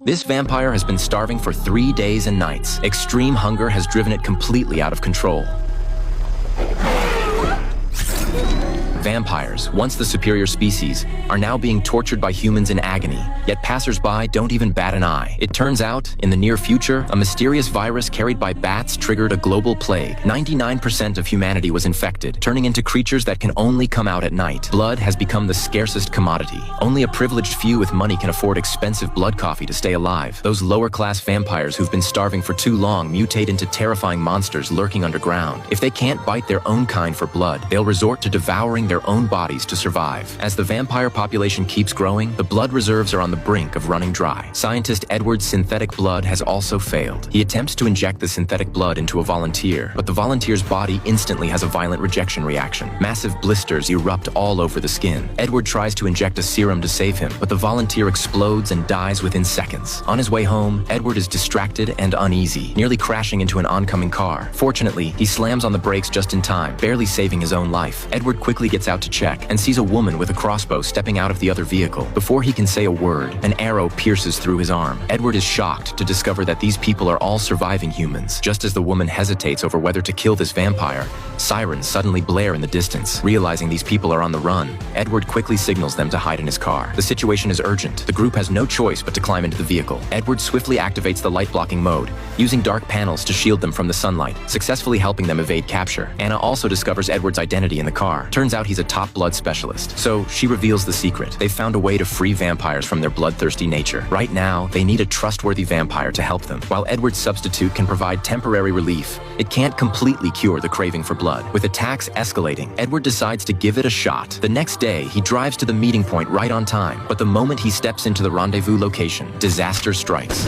This vampire has been starving for 3 days and nights. Extreme hunger has driven it completely out of control. Vampires, once the superior species, are now being tortured by humans in agony, yet passers-by don't even bat an eye. It turns out, in the near future, a mysterious virus carried by bats triggered a global plague. 99% of humanity was infected, turning into creatures that can only come out at night. Blood has become the scarcest commodity. Only a privileged few with money can afford expensive blood coffee to stay alive. Those lower-class vampires who've been starving for too long mutate into terrifying monsters lurking underground. If they can't bite their own kind for blood, they'll resort to devouring their own bodies to survive. As the vampire population keeps growing, the blood reserves are on the brink of running dry. Scientist Edward's synthetic blood has also failed. He attempts to inject the synthetic blood into a volunteer, but the volunteer's body instantly has a violent rejection reaction. Massive blisters erupt all over the skin. Edward tries to inject a serum to save him, but the volunteer explodes and dies within seconds. On his way home, Edward is distracted and uneasy, nearly crashing into an oncoming car. Fortunately, he slams on the brakes just in time, barely saving his own life. Edward quickly gets out to check and sees a woman with a crossbow stepping out of the other vehicle. Before he can say a word, an arrow pierces through his arm. Edward is shocked to discover that these people are all surviving humans. Just as the woman hesitates over whether to kill this vampire, sirens suddenly blare in the distance. Realizing these people are on the run, Edward quickly signals them to hide in his car. The situation is urgent. The group has no choice but to climb into the vehicle. Edward swiftly activates the light-blocking mode, using dark panels to shield them from the sunlight, successfully helping them evade capture. Anna also discovers Edward's identity in the car. Turns out he's a top blood specialist, so she reveals the secret. They've found a way to free vampires from their bloodthirsty nature. Right now, they need a trustworthy vampire to help them. While Edward's substitute can provide temporary relief, it can't completely cure the craving for blood. With attacks escalating, Edward decides to give it a shot. The next day, he drives to the meeting point right on time, but the moment he steps into the rendezvous location, disaster strikes.